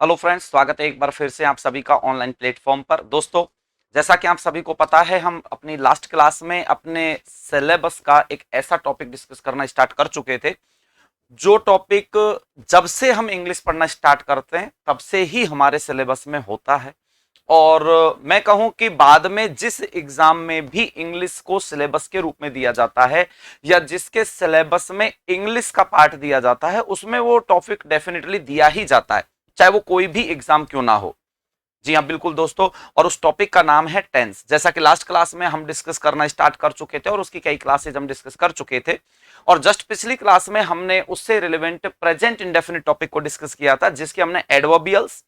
Hello friends, स्वागत है एक बार फिर से आप सभी का ऑनलाइन प्लेटफॉर्म पर। दोस्तों, जैसा कि आप सभी को पता है, हम अपनी लास्ट क्लास में अपने सिलेबस का एक ऐसा टॉपिक डिस्कस करना स्टार्ट कर चुके थे जो टॉपिक जब से हम इंग्लिश पढ़ना स्टार्ट करते हैं तब से ही हमारे सिलेबस में होता है। और मैं कहूं कि बाद में जिस एग्जाम में भी इंग्लिश को सिलेबस के रूप में दिया जाता है या जिसके सिलेबस में इंग्लिश का पार्ट दिया जाता है उसमें वो टॉपिक डेफिनेटली दिया ही जाता है, चाहे वो कोई भी एग्जाम क्यों ना हो। जी हाँ, बिल्कुल दोस्तों। और उस टॉपिक का नाम है टेंस। जैसा कि लास्ट क्लास में हम डिस्कस करना स्टार्ट कर चुके थे और उसकी कई क्लासेज हम डिस्कस कर चुके थे। और जस्ट पिछली क्लास में हमने उससे रिलेवेंट प्रेजेंट इंडेफिनिट टॉपिक को डिस्कस किया था, जिसके हमने एडवर्बियल्स,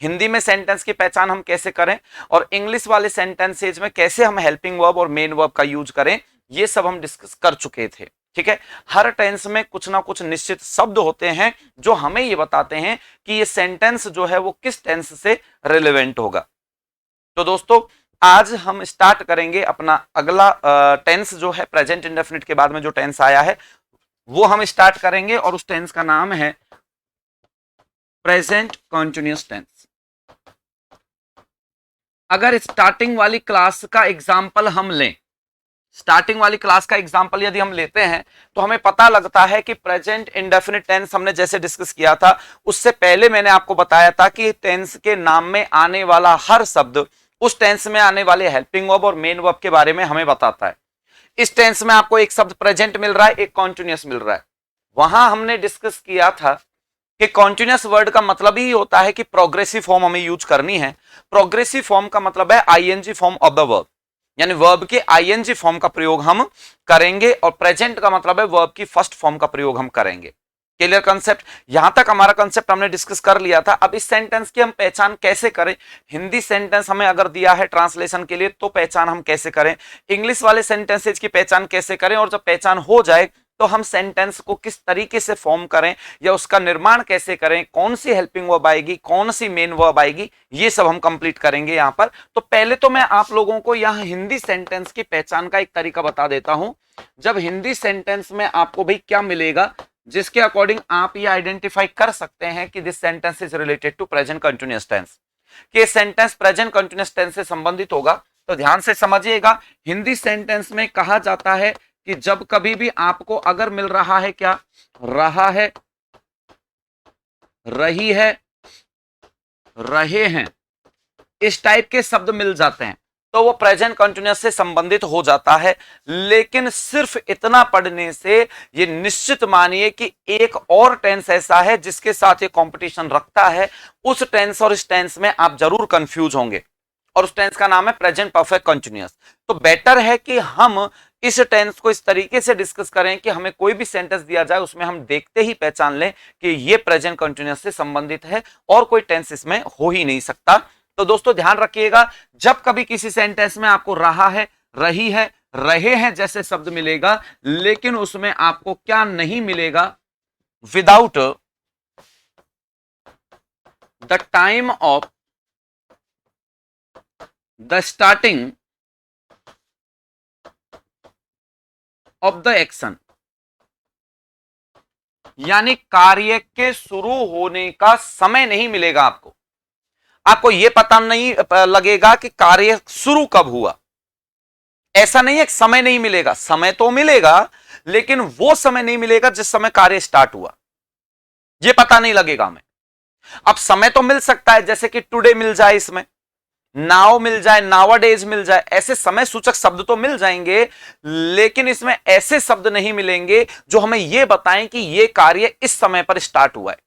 हिंदी में सेंटेंस की पहचान हम कैसे करें और इंग्लिश वाले सेंटेंसेज में कैसे हम हेल्पिंग वर्ब और मेन वर्ब का यूज करें, ये सब हम डिस्कस कर चुके थे। ठीक है, हर टेंस में कुछ ना कुछ निश्चित शब्द होते हैं जो हमें ये बताते हैं कि ये सेंटेंस जो है वो किस टेंस से रिलेवेंट होगा। तो दोस्तों, आज हम स्टार्ट करेंगे अपना अगला टेंस जो है प्रेजेंट इंडेफिनिट के बाद में जो टेंस आया है वो हम स्टार्ट करेंगे और उस टेंस का नाम है प्रेजेंट कंटिन्यूअस टेंस। अगर स्टार्टिंग वाली क्लास का एग्जाम्पल हम लें, स्टार्टिंग वाली क्लास का एग्जाम्पल यदि हम लेते हैं तो हमें पता लगता है कि प्रेजेंट इंडेफिनिट टेंस हमने जैसे डिस्कस किया था, उससे पहले मैंने आपको बताया था कि टेंस के नाम में आने वाला हर शब्द उस टेंस में आने वाले हेल्पिंग वर्ब और मेन वर्ब के बारे में हमें बताता है। इस टेंस में आपको एक शब्द प्रेजेंट मिल रहा है, एक कॉन्टिन्यूअस मिल रहा है। वहां हमने डिस्कस किया था कि कॉन्टिन्यूअस वर्ड का मतलब ही होता है कि प्रोग्रेसिव फॉर्म हमें यूज करनी है। प्रोग्रेसिव फॉर्म का मतलब है ING form of the verb, यानी वर्ब के आईएनजी फॉर्म का प्रयोग हम करेंगे, और प्रेजेंट का मतलब है वर्ब की फर्स्ट फॉर्म का प्रयोग हम करेंगे। Clear concept? यहां तक हमारा कंसेप्ट हमने डिस्कस कर लिया था। अब इस सेंटेंस की हम पहचान कैसे करें? हिंदी सेंटेंस हमें अगर दिया है ट्रांसलेशन के लिए तो पहचान हम कैसे करें, इंग्लिश वाले सेंटेंसेज की पहचान कैसे करें, और जब पहचान हो जाए तो हम सेंटेंस को किस तरीके से फॉर्म करें या उसका निर्माण कैसे करें, कौन सी हेल्पिंग वर्ब आएगी, कौन सी मेन वर्ब आएगी, ये सब हम कंप्लीट करेंगे यहां पर। तो पहले तो मैं आप लोगों को यहां हिंदी सेंटेंस की पहचान का एक तरीका बता देता हूं। जब हिंदी सेंटेंस में आपको भाई क्या मिलेगा जिसके अकॉर्डिंग आप ये आइडेंटिफाई कर सकते हैं कि this sentence is related to present continuous tense, कि सेंटेंस प्रेजेंट कंटिन्यूअस टेंस से संबंधित होगा, तो ध्यान से समझिएगा। हिंदी सेंटेंस में कहा जाता है कि जब कभी भी आपको अगर मिल रहा है, क्या रहा है, रही है, रहे हैं, इस टाइप के शब्द मिल जाते हैं तो वो प्रेजेंट कंटिन्यूअस से संबंधित हो जाता है। लेकिन सिर्फ इतना पढ़ने से ये निश्चित मानिए कि एक और टेंस ऐसा है जिसके साथ ये कंपटीशन रखता है। उस टेंस और इस टेंस में आप जरूर कंफ्यूज होंगे, और उस टेंस का नाम है प्रेजेंट परफेक्ट कंटिन्यूअस। तो बेटर है कि हम इस टेंस को इस तरीके से डिस्कस करें कि हमें कोई भी सेंटेंस दिया जाए उसमें हम देखते ही पहचान लें कि ये प्रेजेंट कंटिन्यूअस से संबंधित है और कोई टेंस इसमें हो ही नहीं सकता। तो दोस्तों ध्यान रखिएगा, जब कभी किसी सेंटेंस में आपको रहा है, रही है, रहे हैं जैसे शब्द मिलेगा, लेकिन उसमें आपको क्या नहीं मिलेगा, without the time of the starting of the action, यानी कार्य के शुरू होने का समय नहीं मिलेगा आपको। आपको यह पता नहीं लगेगा कि कार्य शुरू कब हुआ। ऐसा नहीं है कि समय नहीं मिलेगा, समय तो मिलेगा, लेकिन वो समय नहीं मिलेगा जिस समय कार्य स्टार्ट हुआ, यह पता नहीं लगेगा हमें। अब समय तो मिल सकता है, जैसे कि टुडे मिल जाए, इसमें नाउ मिल जाए, नावाडेज मिल जाए, ऐसे समय सूचक शब्द तो मिल जाएंगे, लेकिन इसमें ऐसे शब्द नहीं मिलेंगे जो हमें यह बताएं कि यह कार्य इस समय पर स्टार्ट हुआ है।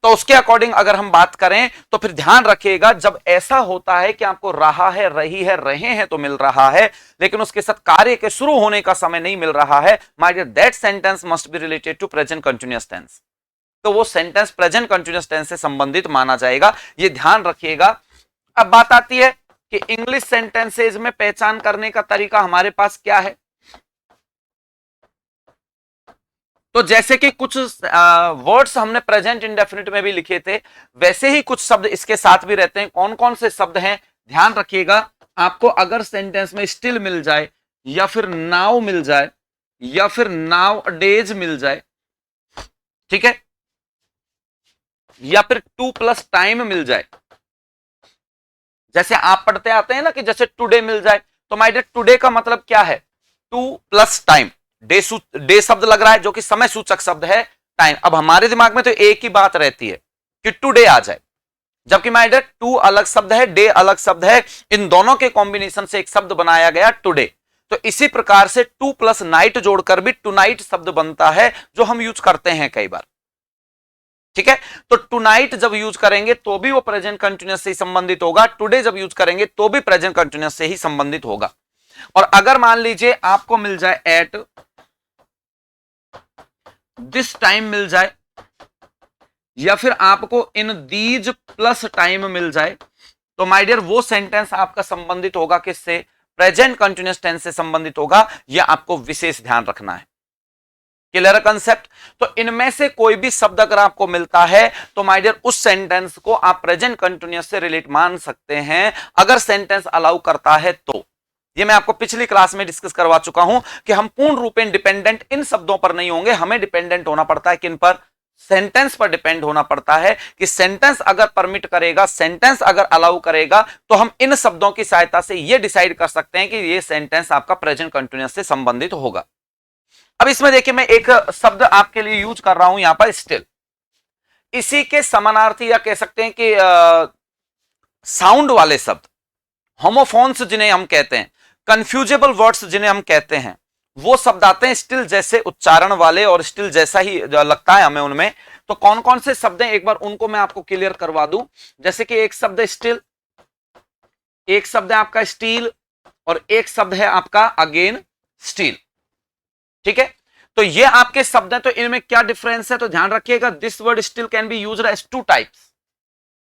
तो उसके अकॉर्डिंग अगर हम बात करें तो फिर ध्यान रखिएगा, जब ऐसा होता है कि आपको रहा है, रही है, रहे हैं तो मिल रहा है, लेकिन उसके साथ कार्य के शुरू होने का समय नहीं मिल रहा है, my dear, that sentence must be related to present continuous tense. तो वो सेंटेंस प्रेजेंट कंटिन्यूअस टेंस से संबंधित माना जाएगा, ये ध्यान रखिएगा। अब बात आती है कि इंग्लिश सेंटेंसेज में पहचान करने का तरीका हमारे पास क्या है। तो जैसे कि कुछ वर्ड्स हमने प्रेजेंट इंडेफिनिट में भी लिखे थे, वैसे ही कुछ शब्द इसके साथ भी रहते हैं। कौन कौन से शब्द हैं, ध्यान रखिएगा। आपको अगर सेंटेंस में स्टिल मिल जाए, या फिर नाउ मिल जाए, या फिर नाउ डेज मिल जाए, ठीक है, या फिर टू प्लस टाइम मिल जाए, जैसे आप पढ़ते आते हैं ना कि जैसे टुडे मिल जाए, तो माय डियर टुडे का मतलब क्या है, टू प्लस टाइम। डे शब्द लग रहा है जो कि समय सूचक शब्द है, टाइम। अब हमारे दिमाग में तो एक ही बात रहती है कि टुडे आ जाए, जबकि माय डियर टू अलग शब्द है, डे अलग शब्द है, इन दोनों के कॉम्बिनेशन से एक शब्द बनाया गया टुडे। तो इसी प्रकार से टू प्लस नाइट जोड़कर भी टू नाइट शब्द बनता है, जो हम यूज करते हैं कई बार। ठीक है, तो टू नाइट जब यूज करेंगे तो भी वो प्रेजेंट कंटिन्यूअस से ही संबंधित होगा, टुडे जब यूज करेंगे तो भी प्रेजेंट कंटिन्यूअस से ही संबंधित होगा। और अगर मान लीजिए आपको मिल जाए एट दिस टाइम मिल जाए, या फिर आपको इन दीज प्लस टाइम मिल जाए, तो माय डियर वो सेंटेंस आपका संबंधित होगा किससे, प्रेजेंट कंटिन्यूअस टेंस से संबंधित होगा। यह आपको विशेष ध्यान रखना है। Clear concept. तो इनमें से कोई भी शब्द अगर आपको मिलता है तो माय डियर उस सेंटेंस को आप प्रेजेंट कंटिन्यूअस से रिलेट मान सकते हैं, अगर सेंटेंस अलाउ करता है तो। ये मैं आपको पिछली क्लास में डिस्कस करवा चुका हूं कि हम पूर्ण रूप में डिपेंडेंट इन शब्दों पर नहीं होंगे, हमें डिपेंडेंट होना पड़ता है किन पर, सेंटेंस पर डिपेंड होना पड़ता है कि सेंटेंस अगर परमिट करेगा, सेंटेंस अगर अलाउ करेगा, तो हम इन शब्दों की सहायता से यह डिसाइड कर सकते हैं कि यह सेंटेंस आपका प्रेजेंट कंटिन्यूअस से संबंधित होगा। अब इसमें देखिए मैं एक शब्द आपके लिए यूज कर रहा हूं यहां पर स्टिल। इसी के समानार्थी या कह सकते हैं कि साउंड वाले शब्द, होमोफोन्स जिन्हें हम कहते हैं, कंफ्यूजेबल वर्ड्स जिन्हें हम कहते हैं, वो शब्द आते हैं स्टिल जैसे उच्चारण वाले और स्टिल जैसा ही लगता है हमें उनमें। तो कौन कौन से शब्द हैं एक बार उनको मैं आपको क्लियर करवा दूं। जैसे कि एक शब्द स्टिल, एक शब्द है आपका स्टील, और एक शब्द है आपका अगेन स्टील। ठीक है, तो ये आपके शब्द हैं, तो इनमें क्या डिफरेंस है तो ध्यान रखिएगा। This word still can be used as two types.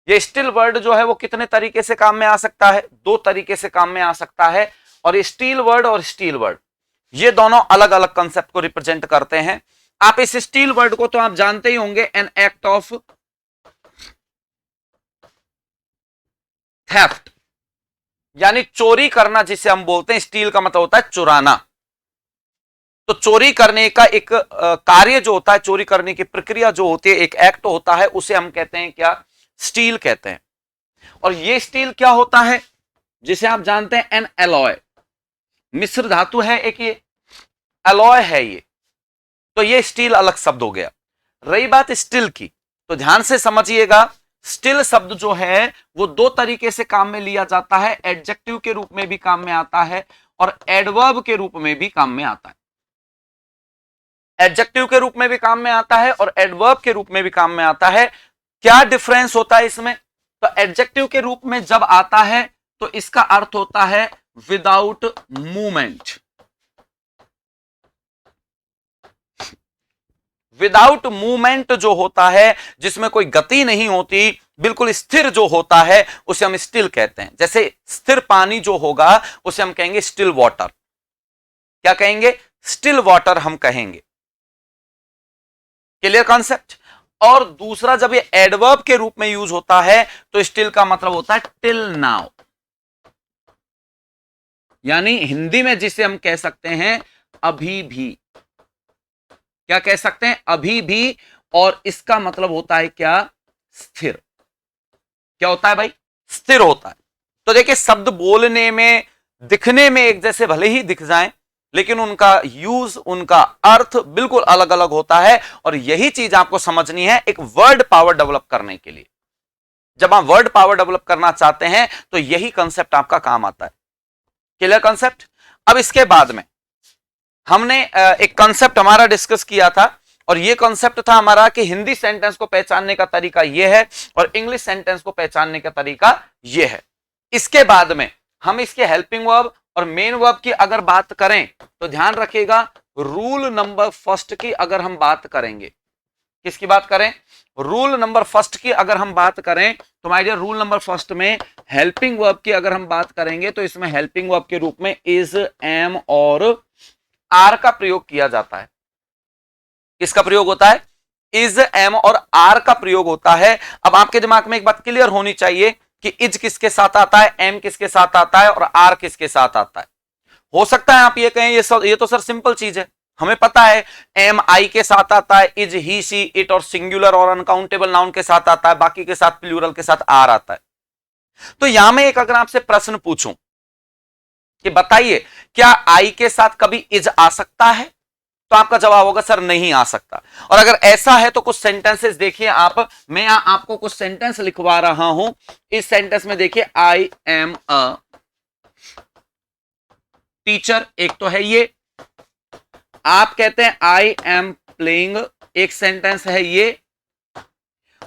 ये स्टिल वर्ड जो है वो कितने तरीके से काम में आ सकता है, दो तरीके से काम में आ सकता है। और ये स्टील वर्ड और स्टील वर्ड ये दोनों अलग अलग कंसेप्ट को रिप्रेजेंट करते हैं। आप इस स्टील वर्ड को तो आप जानते ही होंगे, एन एक्ट ऑफ थेफ्ट, यानी चोरी करना जिसे हम बोलते हैं। स्टील का मतलब होता है चुराना। तो चोरी करने का एक कार्य जो होता है, चोरी करने की प्रक्रिया जो होती है, एक एक्ट होता है, उसे हम कहते हैं क्या, स्टील कहते हैं। और ये स्टील क्या होता है जिसे आप जानते हैं, एन एलॉय, मिश्र धातु है एक, ये एलॉय है ये। तो ये स्टील अलग शब्द हो गया। रही बात स्टील की, तो ध्यान से समझिएगा। स्टील शब्द जो है वो दो तरीके से काम में लिया जाता है, एडजेक्टिव के रूप में भी काम में आता है और एडवर्ब के रूप में भी काम में आता है। एडजेक्टिव के रूप में भी काम में आता है और एडवर्ब के रूप में भी काम में आता है। क्या डिफरेंस होता है इसमें, तो एडजेक्टिव के रूप में जब आता है तो इसका अर्थ होता है विदाउट मूवमेंट। विदाउट मूवमेंट जो होता है, जिसमें कोई गति नहीं होती, बिल्कुल स्थिर जो होता है, उसे हम स्टिल कहते हैं। जैसे स्थिर पानी जो होगा उसे हम कहेंगे स्टिल वाटर। क्या कहेंगे, स्टिल वाटर हम कहेंगे। Clear concept. और दूसरा, जब ये एडवर्ब के रूप में यूज होता है तो स्टिल का मतलब होता है टिल नाउ, यानी हिंदी में जिसे हम कह सकते हैं अभी भी। क्या कह सकते हैं, अभी भी। और इसका मतलब होता है क्या, स्थिर। क्या होता है भाई, स्थिर होता है। तो देखिए शब्द बोलने में, दिखने में एक जैसे भले ही दिख जाएं, लेकिन उनका यूज, उनका अर्थ बिल्कुल अलग अलग होता है। और यही चीज आपको समझनी है एक वर्ड पावर डेवलप करने के लिए। जब आप वर्ड पावर डेवलप करना चाहते हैं तो यही कंसेप्ट आपका काम आता है। Clear concept. अब इसके बाद में हमने एक कंसेप्ट हमारा डिस्कस किया था, और यह कंसेप्ट था हमारा कि हिंदी सेंटेंस को पहचानने का तरीका यह है और इंग्लिश सेंटेंस को पहचानने का तरीका यह है। इसके बाद में हम इसके हेल्पिंग वर्ब और मेन वर्ब की अगर बात करें तो ध्यान रखिएगा, रूल नंबर फर्स्ट की अगर हम बात करेंगे, किसकी बात करें, रूल नंबर फर्स्ट की अगर हम बात करें तो my dear rule number first में हेल्पिंग वर्ब की अगर हम बात करेंगे तो इसमें हेल्पिंग वर्ब के रूप में इज, एम और आर का प्रयोग किया जाता है। किसका प्रयोग होता है, इज, एम और आर का प्रयोग होता है। अब आपके दिमाग में एक बात क्लियर होनी चाहिए कि इज किसके साथ आता है, एम किसके साथ आता है और आर किसके साथ आता है। हो सकता है आप ये कहें ये तो सर सिंपल चीज है। हमें पता है एम आई के साथ आता है, इज, ही, सी, इट, और सिंगुलर और अनकाउंटेबल नाउन के साथ आता है, बाकी के साथ प्लूरल के साथ आर आता है। तो यहां में एक अगर आपसे प्रश्न पूछूं कि बताइए क्या आई के साथ कभी इज आ सकता है, तो आपका जवाब होगा सर नहीं आ सकता। और अगर ऐसा है तो कुछ सेंटेंसेस देखिए आप, मैं यहां आपको कुछ सेंटेंस लिखवा रहा हूं। इस सेंटेंस में देखिए आई एम अ टीचर, एक तो है ये। आप कहते हैं आई एम प्लेइंग, एक सेंटेंस है ये,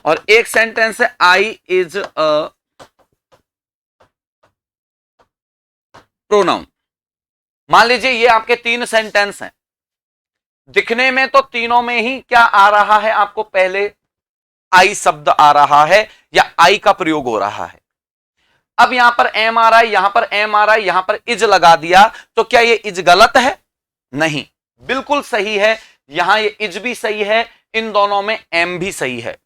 और एक सेंटेंस है आई इज अ प्रोनाउन। मान लीजिए ये आपके 3 सेंटेंस हैं। दिखने में तो तीनों में ही क्या आ रहा है, आपको पहले आई शब्द आ रहा है या आई का प्रयोग हो रहा है। अब यहां पर एम आ रहा है, यहां पर एम आ रहा है, यहां पर इज लगा दिया, तो क्या ये इज गलत है? नहीं, बिल्कुल सही है। यहां ये इज भी सही है, इन दोनों में एम भी सही है।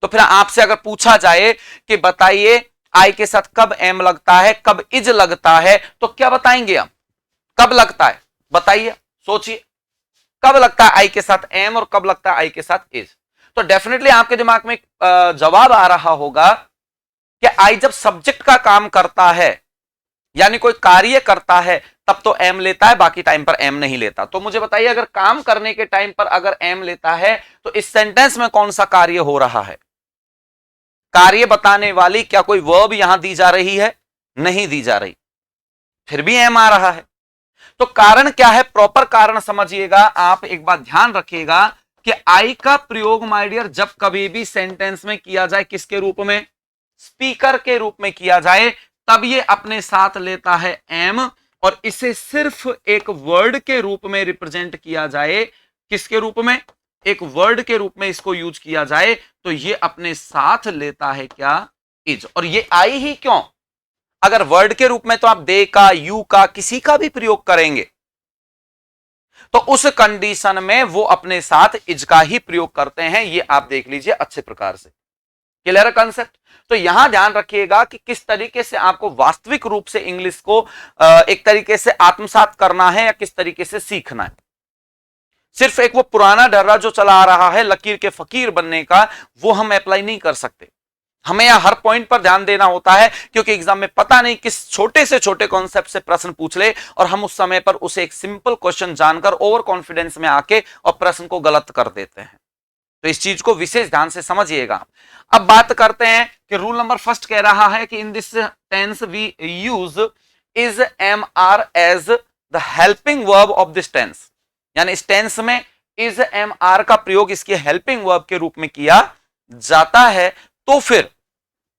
तो फिर आपसे अगर पूछा जाए कि बताइए आई के साथ कब एम लगता है, कब इज लगता है, तो क्या बताएंगे हम? कब लगता है बताइए, सोचिए, कब लगता है आई के साथ एम और कब लगता है आई के साथ इज? तो डेफिनेटली आपके दिमाग में जवाब आ रहा होगा कि आई जब सब्जेक्ट का काम करता है, यानी कोई कार्य करता है, तब तो एम लेता है, बाकी टाइम पर एम नहीं लेता। तो मुझे बताइए अगर काम करने के टाइम पर अगर एम लेता है तो इस सेंटेंस में कौन सा कार्य हो रहा है? कार्य बताने वाली क्या कोई वर्ब यहां दी जा रही है? नहीं दी जा रही, फिर भी एम आ रहा है। तो कारण क्या है? प्रॉपर कारण समझिएगा आप, एक बात ध्यान रखिएगा कि आई का प्रयोग माय डियर जब कभी भी सेंटेंस में किया जाए, किसके रूप में? स्पीकर के रूप में किया जाए, तब ये अपने साथ लेता है एम, और इसे सिर्फ एक वर्ड के रूप में रिप्रेजेंट किया जाए, किसके रूप में? एक वर्ड के रूप में इसको यूज किया जाए, तो ये अपने साथ लेता है क्या? इज। और ये आई ही क्यों? अगर वर्ड के रूप में तो आप दे का, यू का, किसी का भी प्रयोग करेंगे, तो उस कंडीशन में वो अपने साथ इज का ही प्रयोग करते हैं। ये आप देख लीजिए अच्छे प्रकार से। क्लियर है कंसेप्ट? तो यहां ध्यान रखिएगा कि किस तरीके से आपको वास्तविक रूप से इंग्लिश को एक तरीके से आत्मसात करना है या किस तरीके से सीखना है। सिर्फ एक वो पुराना डर्रा जो चला आ रहा है लकीर के फकीर बनने का, वो हम अप्लाई नहीं कर सकते। हमें यहां हर पॉइंट पर ध्यान देना होता है, क्योंकि एग्जाम में पता नहीं किस छोटे से छोटे कॉन्सेप्ट से प्रश्न पूछ ले और हम उस समय पर उसे एक सिंपल क्वेश्चन जानकर ओवर कॉन्फिडेंस में आके और प्रश्न को गलत कर देते हैं। तो इस चीज को विशेष ध्यान से समझिएगा। अब बात करते हैं कि रूल नंबर फर्स्ट कह रहा है कि in this tense we use is am are as the helping verb of this tense, यानी इस टेंस में इज एम आर का प्रयोग इसके हेल्पिंग वर्ब के रूप में किया जाता है। तो फिर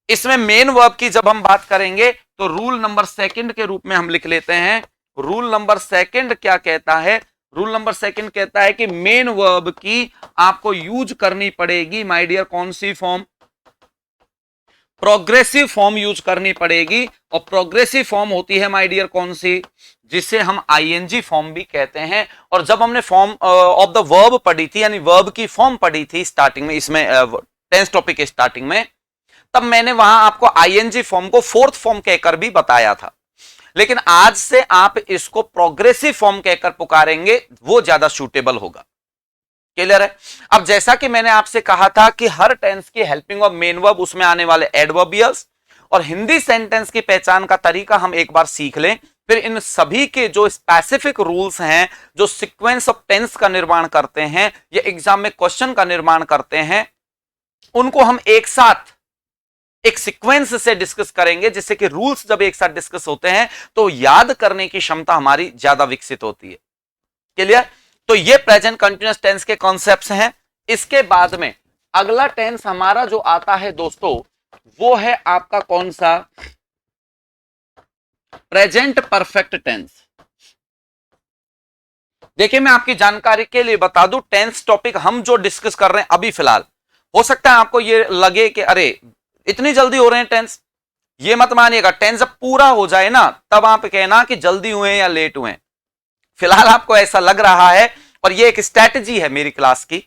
इसमें मेन वर्ब की जब हम बात करेंगे तो रूल नंबर सेकंड के रूप में हम लिख लेते हैं। रूल नंबर सेकंड क्या कहता है? रूल नंबर सेकंड कहता है कि मेन वर्ब की आपको यूज करनी पड़ेगी माय डियर, कौन सी फॉर्म? प्रोग्रेसिव फॉर्म यूज करनी पड़ेगी। और प्रोग्रेसिव फॉर्म होती है माय डियर कौन सी? जिसे हम आईएनजी फॉर्म भी कहते हैं। और जब हमने फॉर्म ऑफ द वर्ब पढ़ी थी, यानी वर्ब की फॉर्म पढ़ी थी स्टार्टिंग में, इसमें टेंस टॉपिक के स्टार्टिंग में, तब मैंने वहां आपको आईएनजी फॉर्म को फोर्थ फॉर्म कहकर भी बताया था। लेकिन आज से आप इसको प्रोग्रेसिव फॉर्म कहकर पुकारेंगे, वो ज्यादा सूटेबल होगा। क्लियर है? अब जैसा कि मैंने आपसे कहा था कि हर टेंस की हेल्पिंग वर्ब, मेन वर्ब, उसमें आने वाले एडवर्बियल्स और हिंदी सेंटेंस की पहचान का तरीका हम एक बार सीख लें, फिर इन सभी के जो स्पेसिफिक रूल्स हैं, जो सीक्वेंस ऑफ टेंस का निर्माण करते हैं या एग्जाम में क्वेश्चन का निर्माण करते हैं, उनको हम एक साथ एक सीक्वेंस से डिस्कस करेंगे, जिससे कि रूल्स जब एक साथ डिस्कस होते हैं तो याद करने की क्षमता हमारी ज्यादा विकसित होती है। क्लियर? तो ये प्रेजेंट कंटिन्यूअस टेंस के कॉन्सेप्ट्स हैं। इसके बाद में अगला टेंस हमारा जो आता है दोस्तों, वो है आपका कौन सा? Present perfect tense. देखिए मैं आपकी जानकारी के लिए बता दूं, टेंस टॉपिक हम जो डिस्कस कर रहे हैं अभी फिलहाल, हो सकता है आपको ये लगे कि अरे इतनी जल्दी हो रहे हैं टेंस। ये मत मानिएगा, टेंस जब पूरा हो जाए ना तब आप कहना कि जल्दी हुए या लेट हुए। फिलहाल आपको ऐसा लग रहा है, और ये एक स्ट्रैटेजी है मेरी क्लास की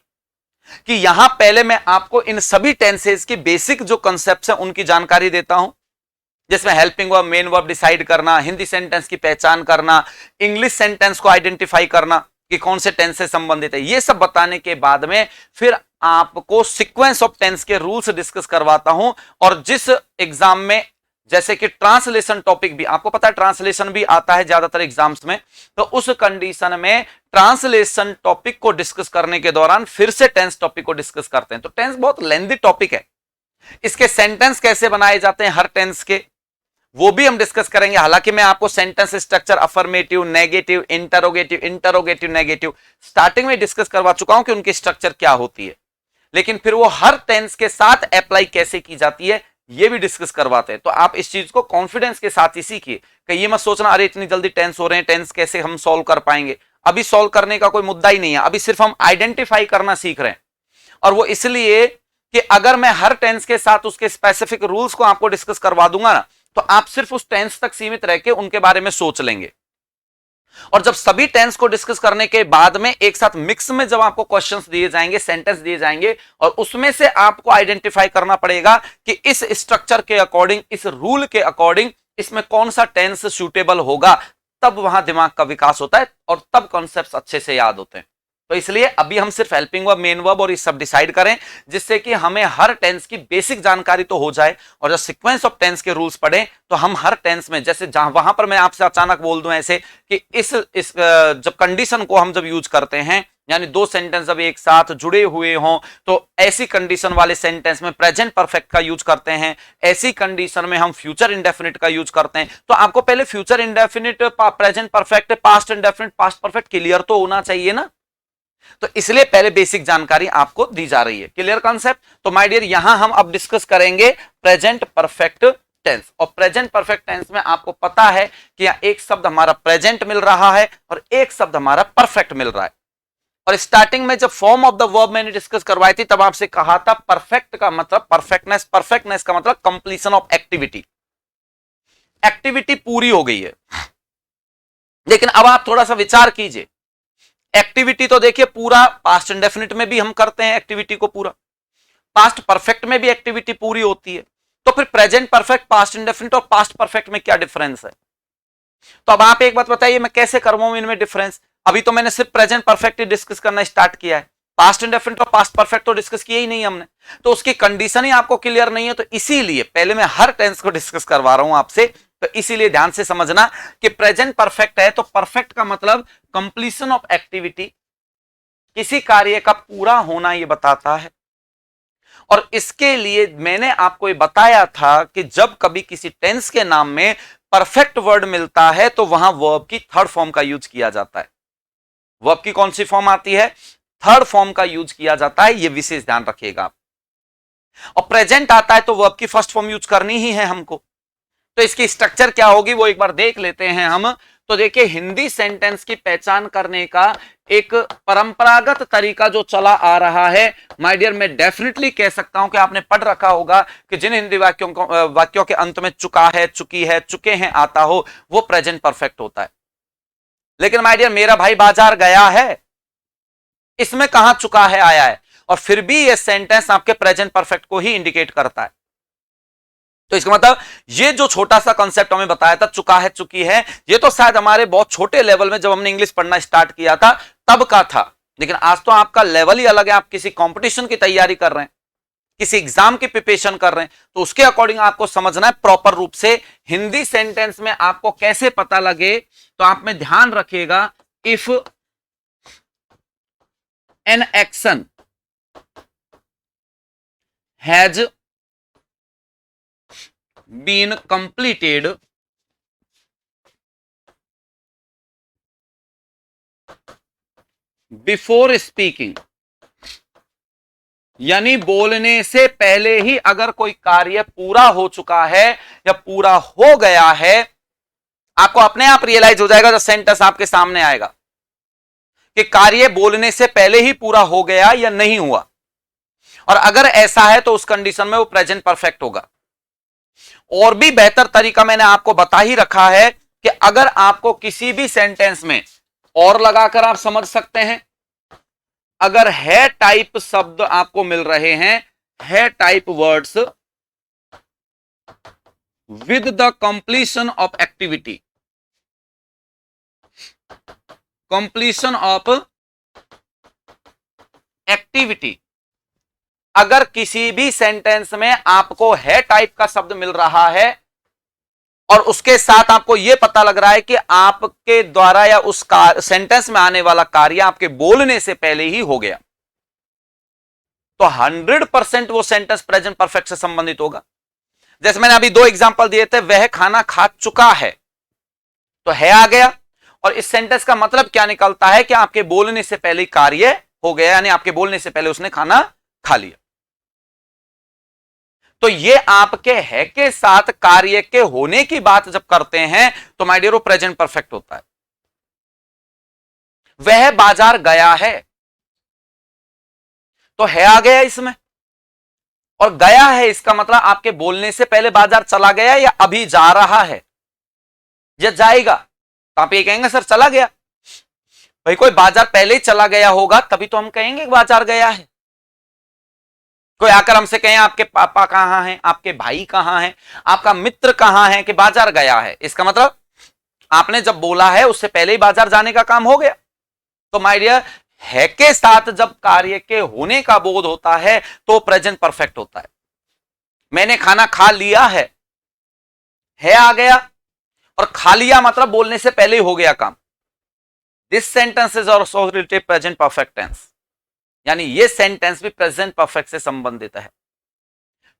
कि यहां पहले मैं आपको इन सभी टेंसेस की बेसिक जो कॉन्सेप्ट्स हैं उनकी जानकारी देता हूं। जिसमें helping verb, main verb decide करना, हिंदी सेंटेंस की पहचान करना, इंग्लिश सेंटेंस को आइडेंटिफाई करना कि कौन से टेंस से संबंधित है, ये सब बताने के बाद में फिर आपको सीक्वेंस ऑफ टेंस के रूल्स डिस्कस करवाता हूं। और जिस एग्जाम में जैसे कि ट्रांसलेशन टॉपिक भी आपको पता है, ट्रांसलेशन भी आता है ज्यादातर एग्जाम्स में, तो उस कंडीशन में ट्रांसलेशन टॉपिक को डिस्कस करने के दौरान फिर से टेंस टॉपिक को डिस्कस करते हैं। तो टेंस बहुत लेंथी टॉपिक है, इसके सेंटेंस कैसे बनाए जाते हैं हर टेंस के, वो भी हम डिस्कस करेंगे। हालांकि मैं आपको sentence structure, affirmative, negative, interrogative, interrogative negative starting में डिस्कस करवा चुका हूं कि उनकी स्ट्रक्चर क्या होती है, लेकिन फिर वो हर टेंस के साथ अप्लाई कैसे की जाती है ये भी डिस्कस करवाते हैं। तो आप इस चीज को कॉन्फिडेंस के साथ ही सीखिए कि ये मत सोचना अरे इतनी जल्दी टेंस हो रहे हैं, टेंस कैसे हम सॉल्व कर पाएंगे। अभी सॉल्व करने का कोई मुद्दा ही नहीं है, अभी सिर्फ हम आइडेंटिफाई करना सीख रहे हैं। और वो इसलिए कि अगर मैं हर टेंस के साथ उसके स्पेसिफिक रूल्स को आपको डिस्कस करवा दूंगा ना, तो आप सिर्फ उस टेंस तक सीमित रह के उनके बारे में सोच लेंगे। और जब सभी टेंस को डिस्कस करने के बाद में एक साथ मिक्स में जब आपको क्वेश्चंस दिए जाएंगे, सेंटेंस दिए जाएंगे, और उसमें से आपको आइडेंटिफाई करना पड़ेगा कि इस स्ट्रक्चर के अकॉर्डिंग, इस रूल के अकॉर्डिंग इसमें कौन सा टेंस सूटेबल होगा, तब वहां दिमाग का विकास होता है और तब कॉन्सेप्ट्स अच्छे से याद होते हैं। तो इसलिए अभी हम सिर्फ हेल्पिंग वर्ब, मेन वर्ब और ये सब डिसाइड करें, जिससे कि हमें हर टेंस की बेसिक जानकारी तो हो जाए, और जब सीक्वेंस ऑफ टेंस के रूल्स पढ़ें तो हम हर टेंस में, जैसे जहां वहां पर मैं आपसे अचानक बोल दूं ऐसे कि इस जब कंडीशन को हम जब यूज करते हैं, यानी दो सेंटेंस जब एक साथ जुड़े हुए हों, तो ऐसी कंडीशन वाले सेंटेंस में प्रेजेंट परफेक्ट का यूज करते हैं, ऐसी कंडीशन में हम फ्यूचर इंडेफिनिट का यूज करते हैं। तो आपको पहले future indefinite, present perfect, past indefinite, past perfect clear तो होना चाहिए ना। तो इसलिए पहले बेसिक जानकारी आपको दी जा रही है। Clear concept? तो माय डियर यहां हम अब डिस्कस करेंगे प्रेजेंट परफेक्ट टेंस। और प्रेजेंट परफेक्ट टेंस में आपको पता है कि यहां एक शब्द हमारा प्रेजेंट मिल रहा है और एक शब्द हमारा परफेक्ट मिल रहा है। और स्टार्टिंग में जब फॉर्म ऑफ द वर्ब मैंने डिस्कस करवाई थी, तब आपसे कहा था परफेक्ट का मतलब परफेक्टनेस, परफेक्टनेस का मतलब कंप्लीशन ऑफ एक्टिविटी, एक्टिविटी पूरी हो गई है। लेकिन अब आप थोड़ा सा विचार कीजिए, एक्टिविटी तो देखिए पूरा पास्ट इंडेफिनिट में भी हम करते हैं एक्टिविटी को पूरा, पास्ट परफेक्ट में भी एक्टिविटी पूरी होती है, तो फिर प्रेजेंट परफेक्ट, पास्ट इंडेफिनिट और पास्ट परफेक्ट में क्या डिफरेंस है? तो अब आप एक बात बताइए, मैं कैसे करवाऊं इनमें डिफरेंस? अभी तो मैंने सिर्फ प्रेजेंट परफेक्ट ही डिस्कस करना स्टार्ट किया है, पास्ट इंडेफिनिट और पास्ट परफेक्ट तो डिस्कस किया ही नहीं हमने, तो उसकी कंडीशन ही आपको क्लियर नहीं है। तो इसीलिए पहले मैं हर टेंस को डिस्कस करवा रहा हूं आपसे। तो इसीलिए ध्यान से समझना कि प्रेजेंट परफेक्ट है तो परफेक्ट का मतलब कंप्लीशन ऑफ एक्टिविटी, किसी कार्य का पूरा होना ये बताता है। और इसके लिए मैंने आपको ये बताया था कि जब कभी किसी टेंस के नाम में परफेक्ट वर्ड मिलता है तो वहां वर्ब की थर्ड फॉर्म का यूज किया जाता है। वर्ब की कौन सी फॉर्म आती है? थर्ड फॉर्म का यूज किया जाता है, ये विशेष ध्यान रखिएगा। और प्रेजेंट आता है तो वर्ब की फर्स्ट फॉर्म यूज करनी ही है हमको। तो इसकी स्ट्रक्चर क्या होगी वो एक बार देख लेते हैं हम। तो देखिए, हिंदी सेंटेंस की पहचान करने का एक परंपरागत तरीका जो चला आ रहा है, माय डियर मैं डेफिनेटली कह सकता हूं कि आपने पढ़ रखा होगा कि जिन हिंदी वाक्यों के अंत में चुका है, चुकी है, चुके हैं आता हो, वो प्रेजेंट परफेक्ट होता है। लेकिन माय डियर मेरा भाई बाजार गया है, इसमें कहां चुका है आया है, और फिर भी ये सेंटेंस आपके प्रेजेंट परफेक्ट को ही इंडिकेट करता है। तो इसका मतलब ये जो छोटा सा कॉन्सेप्ट हमें बताया था, चुका है, चुकी है, ये तो शायद हमारे बहुत छोटे लेवल में जब हमने इंग्लिश पढ़ना स्टार्ट किया था तब का था। लेकिन आज तो आपका लेवल ही अलग है, आप किसी कंपटीशन की तैयारी कर रहे हैं, किसी एग्जाम की प्रिपरेशन कर रहे हैं, तो उसके अकॉर्डिंग आपको समझना है प्रॉपर रूप से हिंदी सेंटेंस में आपको कैसे पता लगे। तो आप में ध्यान रखिएगा, if an action has been completed before speaking, यानी बोलने से पहले ही अगर कोई कार्य पूरा हो चुका है या पूरा हो गया है, आपको अपने आप रियलाइज हो जाएगा जब सेंटेंस आपके सामने आएगा कि कार्य बोलने से पहले ही पूरा हो गया या नहीं हुआ। और अगर ऐसा है तो उस कंडीशन में वो प्रेजेंट परफेक्ट होगा। और भी बेहतर तरीका मैंने आपको बता ही रखा है कि अगर आपको किसी भी सेंटेंस में और लगाकर आप समझ सकते हैं, अगर है टाइप शब्द आपको मिल रहे हैं, है type words, with the completion of activity, completion of activity. अगर किसी भी सेंटेंस में आपको है टाइप का शब्द मिल रहा है और उसके साथ आपको यह पता लग रहा है कि आपके द्वारा या उस सेंटेंस में आने वाला कार्य आपके बोलने से पहले ही हो गया, तो 100% वो सेंटेंस प्रेजेंट परफेक्ट से संबंधित होगा। जैसे मैंने अभी 2 एग्जांपल दिए थे, वह खाना खा चुका है, तो है आ गया, और इस सेंटेंस का मतलब क्या निकलता है कि आपके बोलने से पहले कार्य हो गया, यानी आपके बोलने से पहले उसने खाना खा लिया। तो ये आपके है के साथ कार्य के होने की बात जब करते हैं तो माय डियर वो प्रेजेंट परफेक्ट होता है। वह बाजार गया है, तो है आ गया इसमें, और गया है इसका मतलब आपके बोलने से पहले बाजार चला गया या अभी जा रहा है या जाएगा। तो आप ये कहेंगे सर चला गया, भाई कोई बाजार पहले ही चला गया होगा तभी तो हम कहेंगे बाजार गया है। कोई आकर हमसे कहें आपके पापा कहां हैं, आपके भाई कहां हैं, आपका मित्र कहां है, कि बाजार गया है, इसका मतलब आपने जब बोला है उससे पहले ही बाजार जाने का काम हो गया। तो माय डियर है के साथ जब कार्य के होने का बोध होता है तो प्रेजेंट परफेक्ट होता है। मैंने खाना खा लिया है आ गया, और खा लिया मतलब बोलने से पहले ही हो गया काम। This sentence is also related present perfect tense, यानी ये सेंटेंस भी प्रेजेंट परफेक्ट से संबंधित है।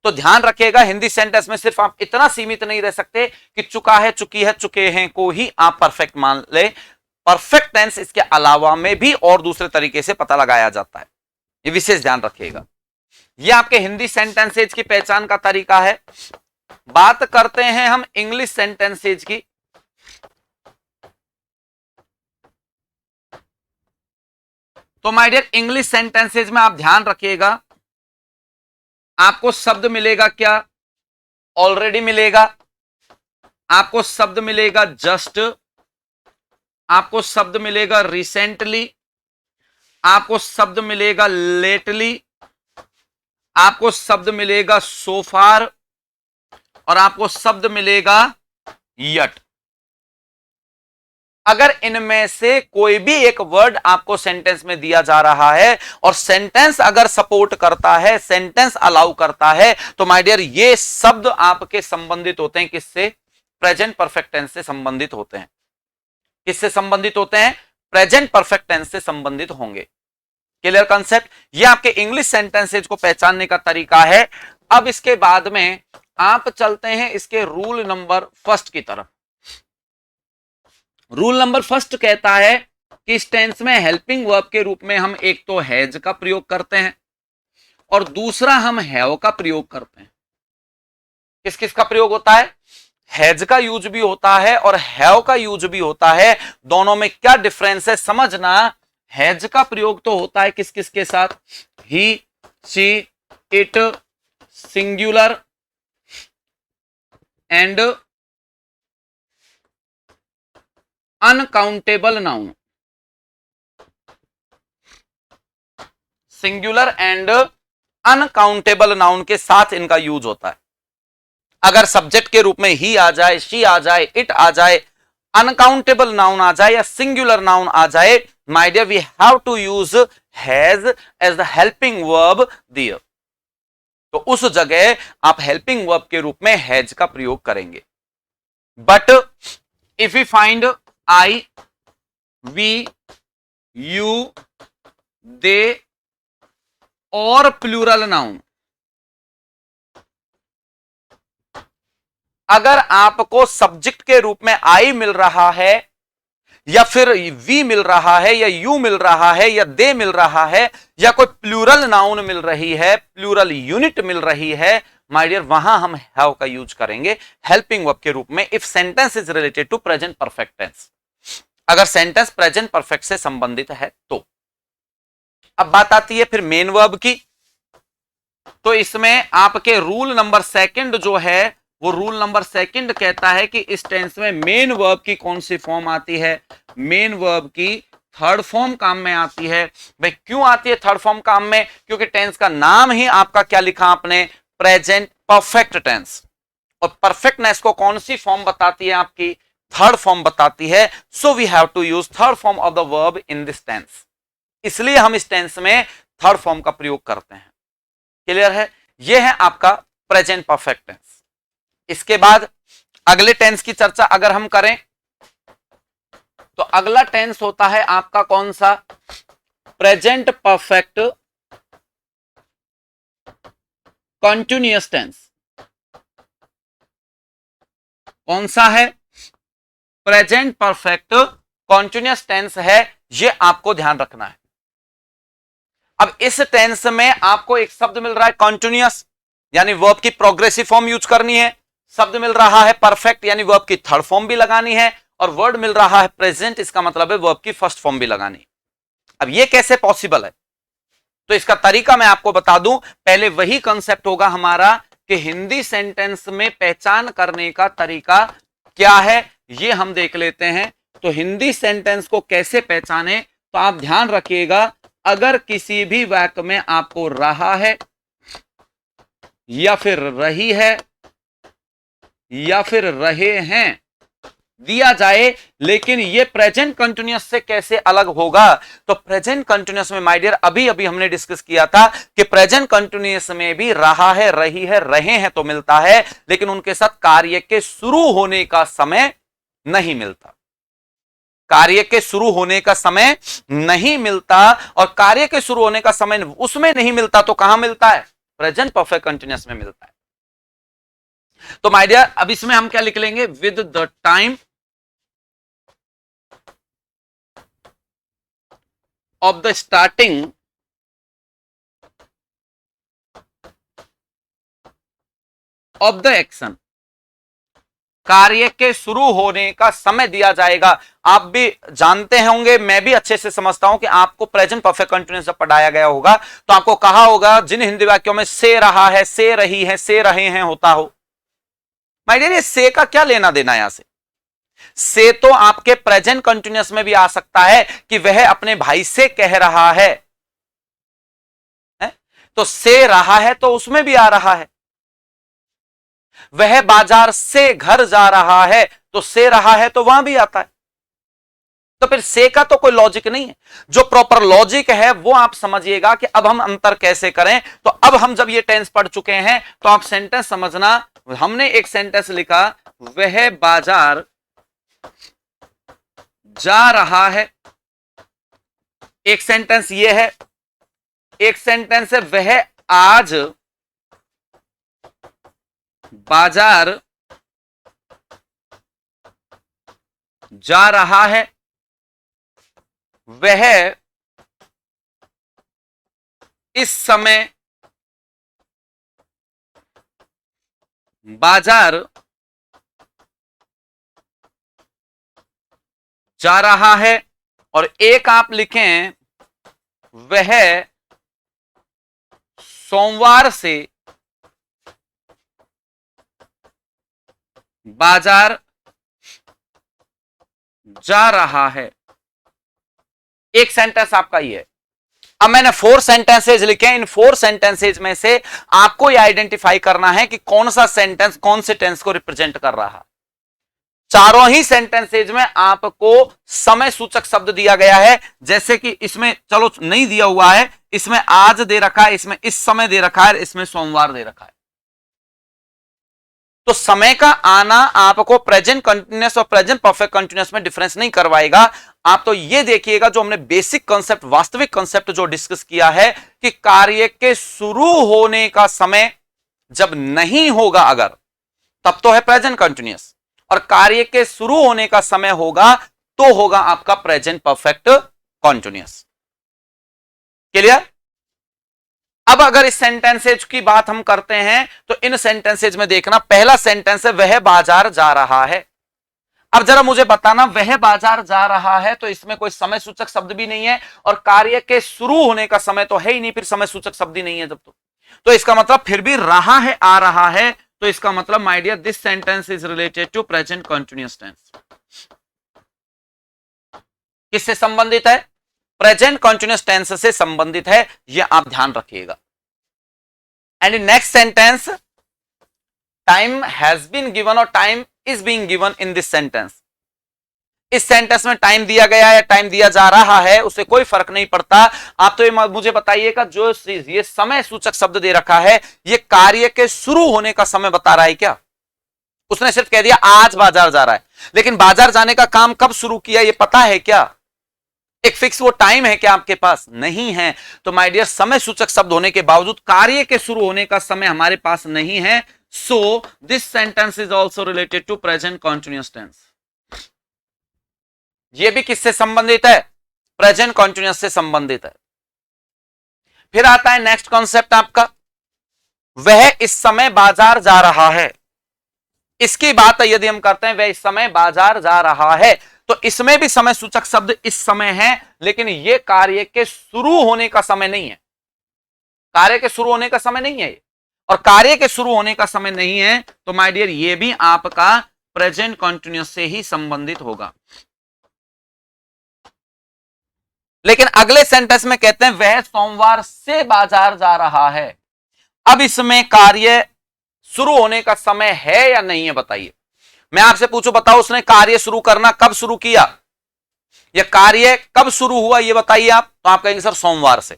तो ध्यान रखिएगा, हिंदी सेंटेंस में सिर्फ आप इतना सीमित नहीं रह सकते कि चुका है, चुकी है, चुके हैं को ही आप परफेक्ट मान ले। परफेक्ट टेंस इसके अलावा में भी और दूसरे तरीके से पता लगाया जाता है, ये विशेष ध्यान रखिएगा। ये आपके हिंदी सेंटेंसेज की पहचान का तरीका है। बात करते हैं हम इंग्लिश सेंटेंसेज की। तो माय डियर इंग्लिश सेंटेंसेज में आप ध्यान रखिएगा, आपको शब्द मिलेगा क्या, ऑलरेडी मिलेगा, आपको शब्द मिलेगा जस्ट, आपको शब्द मिलेगा रिसेंटली, आपको शब्द मिलेगा लेटली, आपको शब्द मिलेगा सो फार, और आपको शब्द मिलेगा यट। अगर इनमें से कोई भी एक वर्ड आपको सेंटेंस में दिया जा रहा है और सेंटेंस अगर सपोर्ट करता है, सेंटेंस अलाउ करता है, तो माय डियर ये शब्द आपके संबंधित होते हैं किससे, प्रेजेंट परफेक्ट टेंस से संबंधित होते हैं। किससे संबंधित होते हैं, प्रेजेंट परफेक्ट टेंस से संबंधित होंगे। Clear concept. ये आपके इंग्लिश सेंटेंसेज को पहचानने का तरीका है। अब इसके बाद में आप चलते हैं इसके रूल नंबर फर्स्ट की तरफ। रूल नंबर फर्स्ट कहता है कि इस टेंस में हेल्पिंग वर्ब के रूप में हम एक तो हैज का प्रयोग करते हैं और दूसरा हम हैव का प्रयोग करते हैं। किस किस का प्रयोग होता है, हैज का यूज भी होता है और हैव का यूज भी होता है। दोनों में क्या डिफरेंस है समझना। हैज का प्रयोग तो होता है किस किस के साथ, he, she, it, singular and uncountable noun. Singular and uncountable noun के साथ इनका यूज होता है। अगर सब्जेक्ट के रूप में ही आ जाए, शी आ जाए, इट आ जाए, अनकाउंटेबल नाउन आ जाए या सिंगुलर नाउन आ जाए, my dear we have to use has as the helping verb there. तो उस जगह आप हेल्पिंग वर्ब के रूप में हैज का प्रयोग करेंगे। But if you find I, we, you, they और प्लूरल नाउन, अगर आपको सब्जेक्ट के रूप में आई मिल रहा है या फिर वी मिल रहा है या यू मिल रहा है या दे मिल रहा है या कोई प्लूरल नाउन मिल रही है, प्लूरल यूनिट मिल रही है, माय डियर वहां हम हैव का यूज करेंगे हेल्पिंग वर्ब के रूप में। If sentence is related to present perfect tense, अगर सेंटेंस प्रेजेंट परफेक्ट से संबंधित है तो। अब बात आती है फिर मेन वर्ब की। तो इसमें आपके रूल नंबर सेकंड जो है वो रूल नंबर सेकंड कहता है कि इस टेंस में मेन वर्ब की कौन सी फॉर्म आती है, मेन वर्ब की थर्ड फॉर्म काम में आती है। भाई क्यों आती है थर्ड फॉर्म काम में, क्योंकि टेंस का नाम ही आपका क्या लिखा आपने, प्रेजेंट परफेक्ट टेंस। और परफेक्टनेस को कौन सी फॉर्म बताती है आपकी, थर्ड फॉर्म बताती है। So we have to use third form of the verb in this tense, इसलिए हम इस टेंस में थर्ड फॉर्म का प्रयोग करते हैं। क्लियर है, यह है आपका प्रेजेंट परफेक्ट टेंस। इसके बाद अगले टेंस की चर्चा अगर हम करें तो अगला टेंस होता है आपका कौन सा, प्रेजेंट परफेक्ट कॉन्टिन्यूअस टेंस। कौन सा है, प्रेजेंट परफेक्ट कॉन्टिन्यूअस टेंस है, यह आपको ध्यान रखना है। अब इस टेंस में आपको एक शब्द मिल रहा है कॉन्टिन्यूअस, यानी वर्ब की प्रोग्रेसिव फॉर्म यूज करनी है। शब्द मिल रहा है परफेक्ट, यानी वर्ब की थर्ड फॉर्म भी लगानी है। और वर्ड मिल रहा है प्रेजेंट, इसका मतलब है वर्ब की फर्स्ट फॉर्म भी लगानी है। अब ये कैसे पॉसिबल है, तो इसका तरीका मैं आपको बता दूं। पहले वही कंसेप्ट होगा हमारा कि हिंदी सेंटेंस में पहचान करने का तरीका क्या है, ये हम देख लेते हैं। तो हिंदी सेंटेंस को कैसे पहचाने, तो आप ध्यान रखिएगा, अगर किसी भी वाक्य में आपको रहा है या फिर रही है या फिर रहे हैं दिया जाए, लेकिन ये प्रेजेंट कंटिन्यूअस से कैसे अलग होगा, तो प्रेजेंट कंटिन्यूअस में माय डियर अभी अभी हमने डिस्कस किया था कि प्रेजेंट कंटिन्यूअस में भी रहा है, रही है, रहे हैं तो मिलता है, लेकिन उनके साथ कार्य के शुरू होने का समय नहीं मिलता। कार्य के शुरू होने का समय नहीं मिलता, और कार्य के शुरू होने का समय उसमें नहीं मिलता तो कहां मिलता है, प्रेजेंट परफेक्ट कंटिन्यूअस में मिलता है। तो माय डियर अब इसमें हम क्या लिख लेंगे, with the time of the starting of the action, कार्य के शुरू होने का समय दिया जाएगा। आप भी जानते होंगे, मैं भी अच्छे से समझता हूं कि आपको प्रेजेंट परफेक्ट कंटिन्यूअस जब पढ़ाया गया होगा तो आपको कहा होगा जिन हिंदी वाक्यों में से रहा है, से रही है, से रहे हैं होता हो। माय डियर ये से का क्या लेना देना, यहां से तो आपके प्रेजेंट कंटिन्यूअस में भी आ सकता है कि वह अपने भाई से कह रहा है, तो से रहा है तो उसमें भी आ रहा है। वह बाजार से घर जा रहा है, तो से रहा है तो वहां भी आता है। तो फिर से का तो कोई लॉजिक नहीं है। जो प्रॉपर लॉजिक है वो आप समझिएगा कि अब हम अंतर कैसे करें। तो अब हम जब ये टेंस पढ़ चुके हैं तो आप सेंटेंस समझना। हमने एक सेंटेंस लिखा, वह बाजार जा रहा है, एक सेंटेंस ये है। एक सेंटेंस है, वह आज बाजार जा रहा है, वह इस समय बाजार जा रहा है। और एक आप लिखें, वह सोमवार से बाजार जा रहा है। एक सेंटेंस आपका ये है। अब मैंने 4 सेंटेंसेज लिखे हैं। इन 4 सेंटेंसेज में से आपको यह आइडेंटिफाई करना है कि कौन सा सेंटेंस कौन से टेंस को रिप्रेजेंट कर रहा है। चारों ही सेंटेंसेज में आपको समय सूचक शब्द दिया गया है। जैसे कि इसमें चलो नहीं दिया हुआ है, इसमें आज दे रखा है, इसमें इस समय दे रखा है, इसमें सोमवार दे रखा है। तो समय का आना आपको प्रेजेंट कंटिन्यूअस और प्रेजेंट परफेक्ट कंटिन्यूअस में डिफरेंस नहीं करवाएगा। आप तो ये देखिएगा जो हमने बेसिक कंसेप्ट, वास्तविक कंसेप्ट जो डिस्कस किया है कि कार्य के शुरू होने का समय जब नहीं होगा अगर, तब तो है प्रेजेंट कंटिन्यूअस, और कार्य के शुरू होने का समय होगा तो होगा आपका प्रेजेंट परफेक्ट कंटिन्यूअस। क्लियर? अब अगर इस सेंटेंसेज की बात हम करते हैं तो इन सेंटेंसेज में देखना, पहला सेंटेंस है वह बाजार जा रहा है। अब जरा मुझे बताना, वह बाजार जा रहा है तो इसमें कोई समय सूचक शब्द भी नहीं है और कार्य के शुरू होने का समय तो है ही नहीं, फिर समय सूचक शब्द ही नहीं है जब तो इसका मतलब फिर भी रहा है, आ रहा है। तो इसका मतलब my dear this sentence is related to present continuous tense. किससे संबंधित है? प्रेजेंट कंटिन्यूअस टेंस से संबंधित है, यह आप ध्यान रखिएगा। And next sentence, time has been given और time is being given in this sentence. इस सेंटेंस में टाइम दिया गया है, टाइम दिया जा रहा है, उससे कोई फर्क नहीं पड़ता। आप तो ये मुझे बताइएगा, जो ये समय सूचक शब्द दे रखा है, ये कार्य के शुरू होने का समय बता रहा है क्या? उसने सिर्फ कह दिया आज बाजार जा रहा है, लेकिन बाजार जाने का काम कब शुरू किया ये पता है क्या? एक फिक्स वो टाइम है क्या आपके पास? नहीं है। तो माय डियर, समय सूचक शब्द होने के बावजूद कार्य के शुरू होने का समय हमारे पास नहीं है। So this sentence is also related to present continuous tense. ये भी किससे संबंधित है? प्रेजेंट कॉन्टिन्यूअस से संबंधित है। फिर आता है नेक्स्ट कॉन्सेप्ट आपका, वह इस समय बाजार जा रहा है। इसकी बात यदि हम करते हैं, वह इस समय बाजार जा रहा है, तो इसमें भी समय सूचक शब्द इस समय है, लेकिन यह कार्य के शुरू होने का समय नहीं है। कार्य के शुरू होने का समय नहीं है, और कार्य के शुरू होने का समय नहीं है, तो माय डियर ये भी आपका प्रेजेंट कॉन्टिन्यूअस से ही संबंधित होगा। लेकिन अगले सेंटेंस में कहते हैं वह सोमवार से बाजार जा रहा है। अब इसमें कार्य शुरू होने का समय है या नहीं है बताइए। मैं आपसे पूछूं, बताओ उसने कार्य शुरू करना कब शुरू किया, या कार्य कब शुरू हुआ ये बताइए आप। तो आप कहेंगे सर सोमवार से।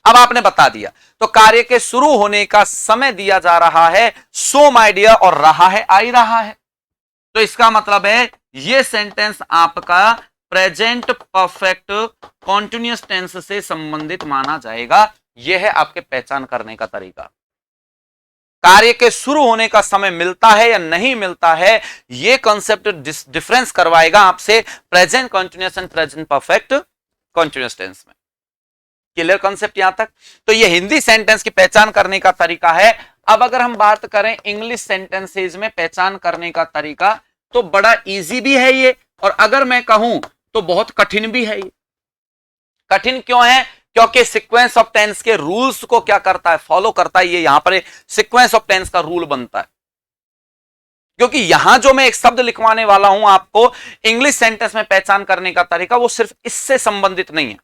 अब आपने बता दिया, तो कार्य के शुरू होने का समय दिया जा रहा है, सो माय डियर, और रहा है आ ही रहा है। तो इसका मतलब है ये सेंटेंस आपका प्रेजेंट परफेक्ट कॉन्टिन्यूअस टेंस से संबंधित माना जाएगा। यह है आपके पहचान करने का तरीका। कार्य के शुरू होने का समय मिलता है या नहीं मिलता है, यह कॉन्सेप्ट डिफरेंस करवाएगा आपसे present continuous and present perfect continuous tense में। क्लियर कॉन्सेप्ट यहां तक? तो यह हिंदी सेंटेंस की पहचान करने का तरीका है। अब अगर हम बात करें इंग्लिश सेंटेंसेज में पहचान करने का तरीका, तो बड़ा इजी भी है ये, और अगर मैं कहूं तो बहुत कठिन भी है ये। कठिन क्यों है? क्योंकि सीक्वेंस ऑफ टेंस के रूल्स को क्या करता है, फॉलो करता है। ये यहां पर सीक्वेंस ऑफ टेंस का रूल बनता है, क्योंकि यहां जो मैं एक शब्द लिखवाने वाला हूं आपको इंग्लिश सेंटेंस में पहचान करने का तरीका, वो सिर्फ इससे संबंधित नहीं है,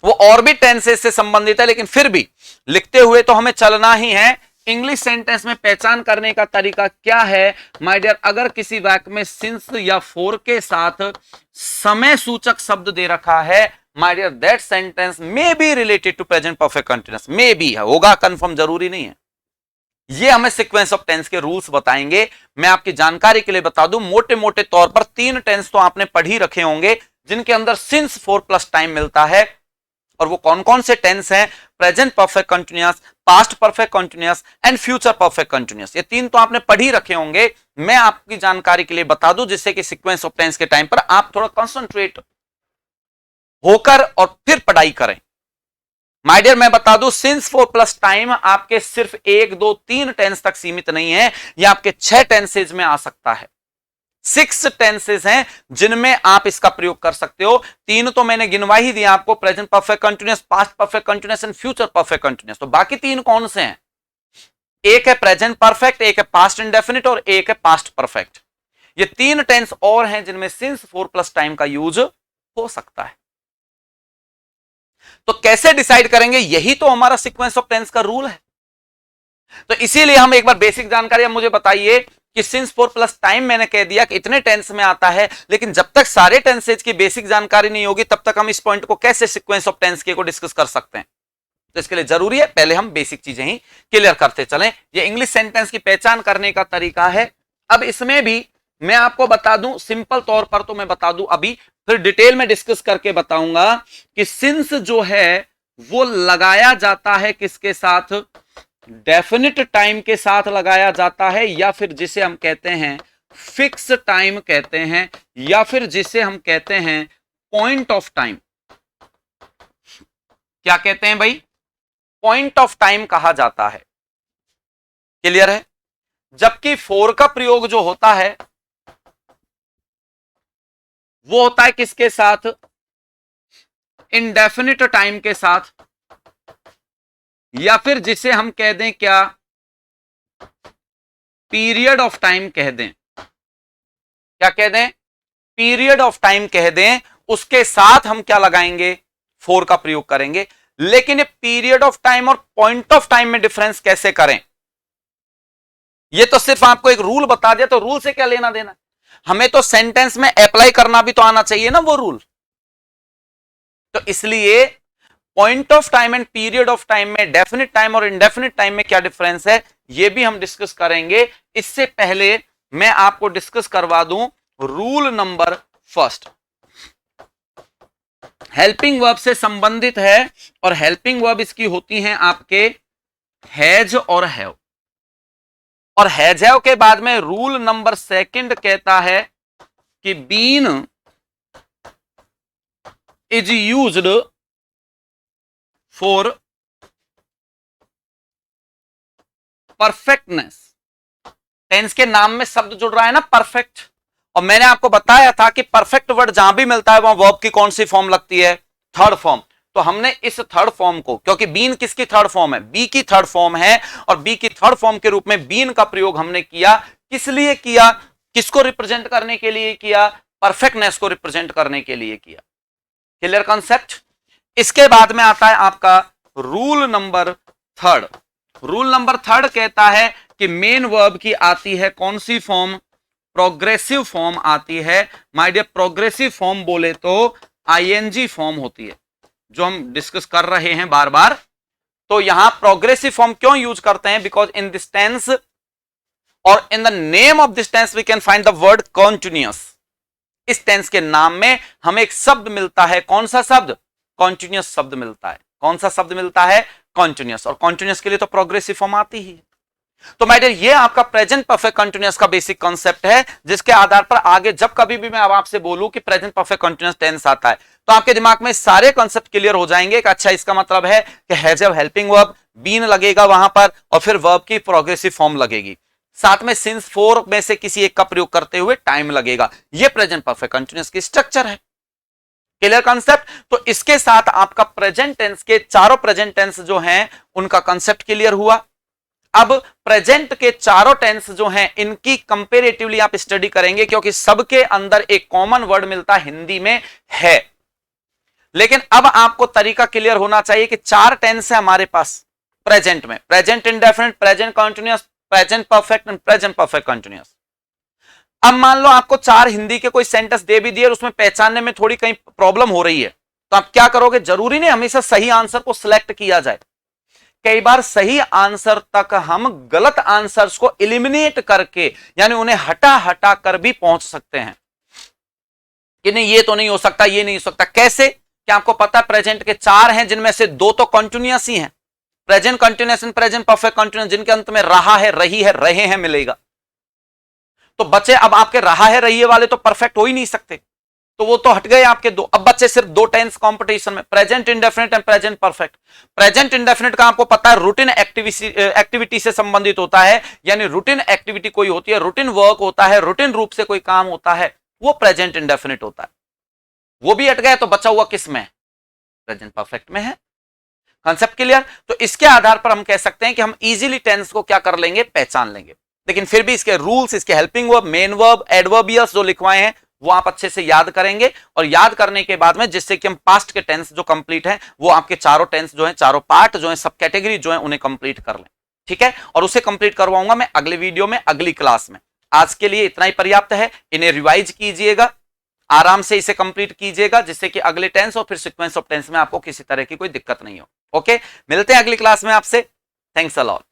वो और भी टेंसेस से संबंधित है, लेकिन फिर भी लिखते हुए तो हमें चलना ही है। इंग्लिश सेंटेंस में पहचान करने का तरीका क्या है माय डियर? अगर किसी वाक्य में सिंस या फॉर के साथ समय सूचक शब्द दे रखा है, my dear that sentence may be related to present perfect continuous. May be होगा, कंफर्म जरूरी नहीं है। ये हमें सीक्वेंस ऑफ टेंस के रूल्स बताएंगे। मैं आपकी जानकारी के लिए बता दूं, मोटे मोटे तौर पर 3 टेंस तो आपने पढ़ ही रखे होंगे जिनके अंदर सिंस फॉर प्लस टाइम मिलता है, और वो कौन कौन से टेंस हैं? Present perfect continuous, past perfect continuous and future perfect continuous. ये 3 तो आपने पढ़ ही रखे होंगे। मैं आपकी जानकारी के लिए बता दूं, जिससे कि सीक्वेंस ऑफ टेंस के टाइम पर आप थोड़ा कंसंट्रेट होकर और फिर पढ़ाई करें। माय डियर मैं बता दूं, सिंस फॉर प्लस टाइम आपके सिर्फ 1 2 3 टेंस तक सीमित नहीं है, यह आपके 6 टेंसेज में आ सकता है। 6 टेंसेस हैं जिनमें आप इसका प्रयोग कर सकते हो। 3 तो मैंने गिनवा ही दिया आपको, present perfect continuous, past perfect continuous and future perfect continuous. तो बाकी 3 कौन से हैं? एक है प्रेजेंट परफेक्ट, एक है पास्ट इंडेफिनिट और एक है पास्ट परफेक्ट। ये 3 टेंस और हैं जिनमें सिंस फॉर प्लस टाइम का यूज हो सकता है। तो कैसे डिसाइड करेंगे? यही तो हमारा सीक्वेंस ऑफ टेंस का रूल है। तो इसीलिए हम एक बार बेसिक जानकारी, अब मुझे बताइए कि सिंस फॉर प्लस टाइम मैंने कह दिया कि इतने टेंस में आता है, लेकिन जब तक सारे टेंसेज की बेसिक जानकारी नहीं होगी तब तक हम इस पॉइंट को कैसे सीक्वेंस ऑफ टेंस के को डिस्कस कर सकते हैं? तो इसके लिए जरूरी है पहले हम बेसिक चीजें ही क्लियर करते चलें। ये इंग्लिश सेंटेंस की पहचान करने का तरीका है। अब इसमें भी मैं आपको बता दूं, सिंपल तौर पर तो मैं बता दूं अभी, फिर डिटेल में डिस्कस करके बताऊंगा कि सिंस जो है वो लगाया जाता है किसके साथ? डेफिनिट टाइम के साथ लगाया जाता है, या फिर जिसे हम कहते हैं फिक्स टाइम कहते हैं, या फिर जिसे हम कहते हैं पॉइंट ऑफ टाइम। क्या कहते हैं भाई? पॉइंट ऑफ टाइम कहा जाता है। क्लियर है? जबकि फॉर का प्रयोग जो होता है वो होता है किसके साथ? इंडेफिनिट टाइम के साथ, या फिर जिसे हम कह दें क्या, पीरियड ऑफ टाइम कह दें। क्या कह दें? पीरियड ऑफ टाइम कह दें। उसके साथ हम क्या लगाएंगे? फॉर का प्रयोग करेंगे। लेकिन ये पीरियड ऑफ टाइम और पॉइंट ऑफ टाइम में डिफरेंस कैसे करें? ये तो सिर्फ आपको एक रूल बता दिया, तो रूल से क्या लेना देना, हमें तो सेंटेंस में अप्लाई करना भी तो आना चाहिए ना वो रूल। तो इसलिए point of time and period of time में डेफिनेट टाइम और इंडेफिनिट टाइम में क्या डिफरेंस है, ये भी हम डिस्कस करेंगे। इससे पहले मैं आपको डिस्कस करवा दूं rule number first, helping verb से संबंधित है, और हेल्पिंग वर्ब इसकी होती हैं आपके हैज और हैव, और हैज हैव के बाद में रूल नंबर सेकंड कहता है कि been is used for perfectness. Tense के नाम में शब्द जुड़ रहा है ना परफेक्ट, और मैंने आपको बताया था कि परफेक्ट वर्ड जहां भी मिलता है वहां वर्ब की कौन सी फॉर्म लगती है, थर्ड फॉर्म। तो हमने इस थर्ड फॉर्म को, क्योंकि बीन किसकी थर्ड फॉर्म है, बी की थर्ड फॉर्म है, और बी की थर्ड फॉर्म के रूप में बीन का प्रयोग हमने किया। किस लिए किया, किसको रिप्रेजेंट करने के लिए किया, परफेक्टनेस को रिप्रेजेंट करने के लिए किया। Clear concept. इसके बाद में आता है आपका rule number third. Rule number third कहता है कि मेन वर्ब की आती है कौन सी फॉर्म, प्रोग्रेसिव फॉर्म आती है। माय डियर, प्रोग्रेसिव फॉर्म बोले तो आईएनजी फॉर्म होती है, जो हम डिस्कस कर रहे हैं बार बार। तो यहां प्रोग्रेसिव फॉर्म क्यों यूज करते हैं, बिकॉज इन दिस टेंस और in the name of this tense we can find the word continuous. इस टेंस के नाम में हमें एक शब्द मिलता है, कौन सा शब्द, कॉन्टिन्यूअस शब्द मिलता है। कौन सा शब्द मिलता है, कॉन्टिन्यूअस, और कॉन्टिन्यूअस के लिए तो प्रोग्रेसिव फॉर्म आती ही है। तो माय डियर, ये आपका प्रेजेंट परफेक्ट कंटीन्यूअस का बेसिक कॉन्सेप्ट है, जिसके आधार पर आगे जब कभी भी मैं अब आपसे बोलूं कि प्रेजेंट परफेक्ट कंटीन्यूअस टेंस आता है, तो आपके दिमाग में सारे कॉन्सेप्ट क्लियर हो जाएंगे कि अच्छा इसका मतलब है कि has have helping verb, been लगेगा वहां पर, और फिर वर्ब की प्रोग्रेसिव फॉर्म लगेगी, साथ में सिंस फोर में से किसी एक का प्रयोग करते हुए टाइम लगेगा। ये प्रेजेंट परफेक्ट कंटीन्यूअस की स्ट्रक्चर है। Clear concept. तो इसके साथ आपका प्रेजेंट टेंस के चारों प्रेजेंट टेंस जो हैं उनका कॉन्सेप्ट क्लियर हुआ। अब प्रेजेंट के चारों टेंस जो हैं इनकी कंपेरेटिवली आप स्टडी करेंगे, क्योंकि सबके अंदर एक कॉमन वर्ड मिलता है, हिंदी में है। लेकिन अब आपको तरीका क्लियर होना चाहिए कि चार टेंस है हमारे पास प्रेजेंट में, present indefinite, present continuous, present perfect and present perfect continuous. अब मान लो आपको चार हिंदी के कोई सेंटेंस दे भी दिए और उसमें पहचानने में थोड़ी कहीं प्रॉब्लम हो रही है, तो आप क्या करोगे, जरूरी नहीं हमेशा सही आंसर को सिलेक्ट किया जाए। कई बार सही आंसर तक हम गलत आंसर्स को एलिमिनेट करके, यानी उन्हें हटा हटा कर भी पहुंच सकते हैं कि नहीं ये तो नहीं हो सकता, ये नहीं हो सकता। कैसे, क्या आपको पता है प्रेजेंट के चार हैं जिनमें से दो तो कंटीन्यूअस ही हैं, present continuous and present perfect continuous, जिनके अंत में रहा है, रही है, रहे हैं मिलेगा। तो बच्चे अब आपके रहा है रही है वाले तो परफेक्ट हो ही नहीं सकते, तो वो तो हट गए आपके दो। अब बच्चे सिर्फ दो टेंस कंपटीशन में, present indefinite and present perfect. Present indefinite का आपको पता है रूटीन एक्टिविटी से संबंधित होता है, यानी रूटीन एक्टिविटी कोई होती है, रूटीन वर्क होता है, रूटीन रूप से कोई काम होता है, वो प्रेजेंट इंडेफिनिट होता है। वो भी हट गया तो बचा हुआ किस में, प्रेजेंट परफेक्ट में है। Concept clear. तो इसके आधार पर हम कह सकते हैं कि हम इजीली टेंस को क्या कर लेंगे, पहचान लेंगे। लेकिन फिर भी इसके रूल्स, इसके helping verb, main verb, adverbials जो लिखवाए हैं वो आप अच्छे से याद करेंगे, और याद करने के बाद में जिससे कि हम पास्ट के टेंस जो कंप्लीट हैं वो आपके चारों टेंस जो हैं, चारों पार्ट जो हैं, सब कैटेगरी जो हैं उन्हें कंप्लीट कर लें। ठीक है, और उसे कंप्लीट करवाऊंगा मैं अगले वीडियो में, अगली क्लास में। आज के लिए इतना ही पर्याप्त है। इन्हें रिवाइज कीजिएगा, आराम से इसे कंप्लीट कीजिएगा, जिससे कि अगले टेंस और फिर सीक्वेंस ऑफ टेंस में आपको किसी तरह की कोई दिक्कत नहीं हो। ओके, मिलते हैं अगली क्लास में आपसे। Thanks a lot.